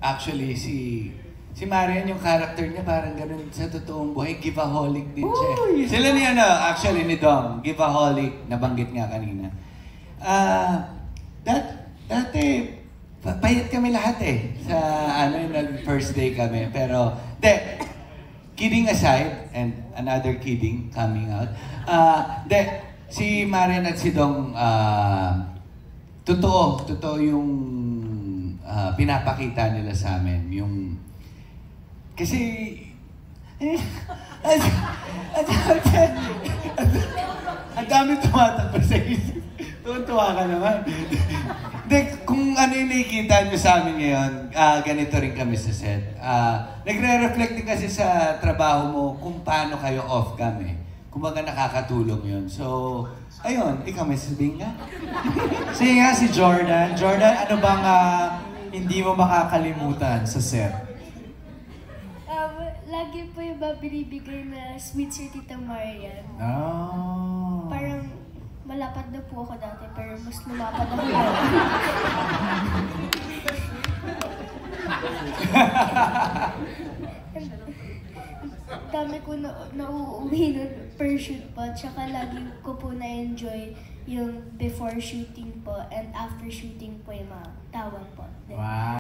actually, si Marian, yung character niya parang ganun sa totoong buhay, give-aholic din siya. Sila ni actually ni Dom, give-aholic, nabanggit nga kanina. Dati, payat kami lahat sa first day kami. Pero, kidding aside, and another kidding coming out, si Marian at si Dong, totoo yung pinapakita nila sa amin. Kasi, ang dami tumatakbo sa isip. Tuwan-tuwa ka naman. Kung ano yung nakikita nyo sa amin ngayon, ganito rin kami sa set. Nagre-reflect din kasi sa trabaho mo kung paano kayo off-cam Kumbaga nakakatulong yun. So, ayun, ikaw may sabihin nga. Sige nga si Jordan. Jordan, ano bang hindi mo makakalimutan sa set? Lagi po yung binibigay na sweet si Tita Marian. Oh. Parang malapad na po ako dati, pero mas lumapad ako. Dami ko nauuwi nun per shoot po, tsaka lagi ko po na-enjoy yung before shooting po and after shooting po yung mga tawag po. Wow.